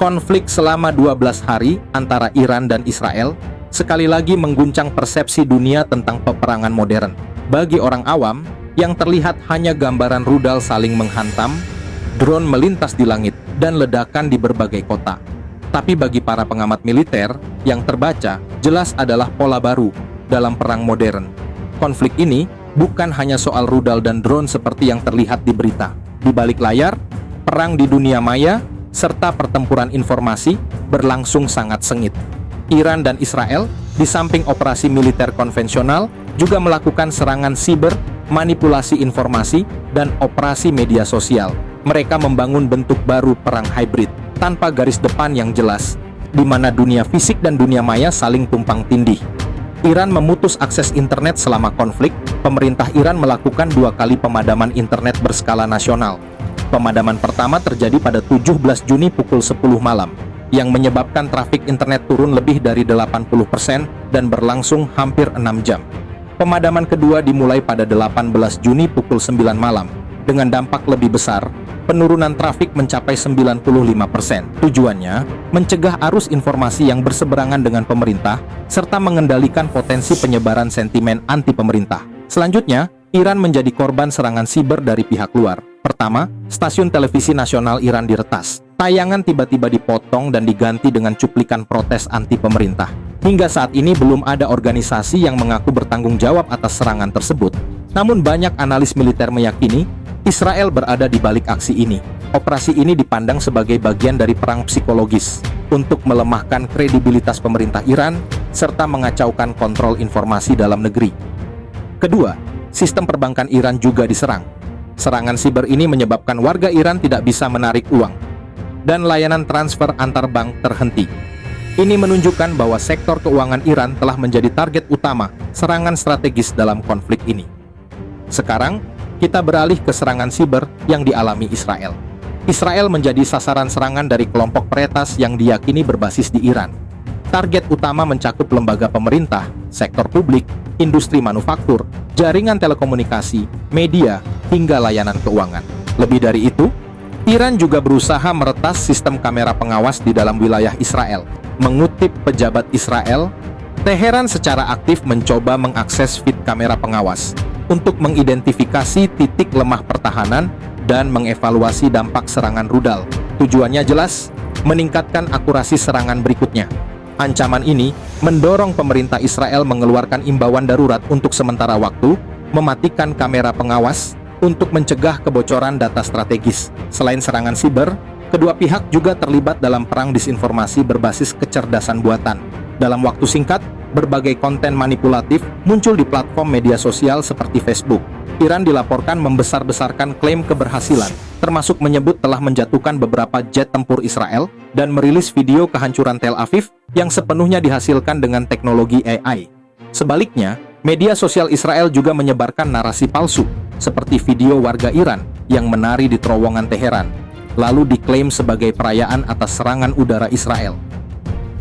Konflik selama 12 hari antara Iran dan Israel sekali lagi mengguncang persepsi dunia tentang peperangan modern. Bagi orang awam, yang terlihat hanya gambaran rudal saling menghantam, drone melintas di langit, dan ledakan di berbagai kota. Tapi bagi para pengamat militer, yang terbaca jelas adalah pola baru dalam perang modern. Konflik ini bukan hanya soal rudal dan drone seperti yang terlihat di berita. Di balik layar, perang di dunia maya serta pertempuran informasi berlangsung sangat sengit. Iran dan Israel, di samping operasi militer konvensional, juga melakukan serangan siber, manipulasi informasi, dan operasi media sosial. Mereka membangun bentuk baru perang hybrid, tanpa garis depan yang jelas, di mana dunia fisik dan dunia maya saling tumpang tindih. Iran memutus akses internet selama konflik. Pemerintah Iran melakukan 2 kali pemadaman internet berskala nasional. Pemadaman pertama terjadi pada 17 Juni pukul 10 malam, yang menyebabkan trafik internet turun lebih dari 80% dan berlangsung hampir 6 jam. Pemadaman kedua dimulai pada 18 Juni pukul 9 malam, dengan dampak lebih besar, penurunan trafik mencapai 95%. Tujuannya, mencegah arus informasi yang berseberangan dengan pemerintah, serta mengendalikan potensi penyebaran sentimen anti-pemerintah. Selanjutnya, Iran menjadi korban serangan siber dari pihak luar. Pertama, stasiun televisi nasional Iran diretas. Tayangan tiba-tiba dipotong dan diganti dengan cuplikan protes anti-pemerintah. Hingga saat ini belum ada organisasi yang mengaku bertanggung jawab atas serangan tersebut. Namun banyak analis militer meyakini Israel berada di balik aksi ini. Operasi ini dipandang sebagai bagian dari perang psikologis untuk melemahkan kredibilitas pemerintah Iran serta mengacaukan kontrol informasi dalam negeri. Kedua, sistem perbankan Iran juga diserang. Serangan siber ini menyebabkan warga Iran tidak bisa menarik uang, dan layanan transfer antar bank terhenti. Ini menunjukkan bahwa sektor keuangan Iran telah menjadi target utama serangan strategis dalam konflik ini. Sekarang, kita beralih ke serangan siber yang dialami Israel. Israel menjadi sasaran serangan dari kelompok peretas yang diyakini berbasis di Iran. Target utama mencakup lembaga pemerintah, sektor publik, industri manufaktur, jaringan telekomunikasi, media, hingga layanan keuangan. Lebih dari itu, Iran juga berusaha meretas sistem kamera pengawas di dalam wilayah Israel. Mengutip pejabat Israel, Teheran secara aktif mencoba mengakses feed kamera pengawas untuk mengidentifikasi titik lemah pertahanan dan mengevaluasi dampak serangan rudal. Tujuannya jelas, meningkatkan akurasi serangan berikutnya. Ancaman ini mendorong pemerintah Israel mengeluarkan imbauan darurat untuk sementara waktu, mematikan kamera pengawas untuk mencegah kebocoran data strategis. Selain serangan siber, kedua pihak juga terlibat dalam perang disinformasi berbasis kecerdasan buatan. Dalam waktu singkat, berbagai konten manipulatif muncul di platform media sosial seperti Facebook. Iran dilaporkan membesar-besarkan klaim keberhasilan, termasuk menyebut telah menjatuhkan beberapa jet tempur Israel dan merilis video kehancuran Tel Aviv yang sepenuhnya dihasilkan dengan teknologi AI. Sebaliknya, media sosial Israel juga menyebarkan narasi palsu, seperti video warga Iran yang menari di terowongan Teheran, lalu diklaim sebagai perayaan atas serangan udara Israel.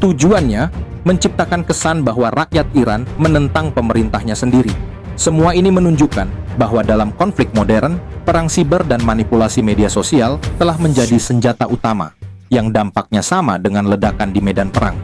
Tujuannya, menciptakan kesan bahwa rakyat Iran menentang pemerintahnya sendiri. Semua ini menunjukkan bahwa dalam konflik modern, perang siber dan manipulasi media sosial telah menjadi senjata utama, yang dampaknya sama dengan ledakan di medan perang.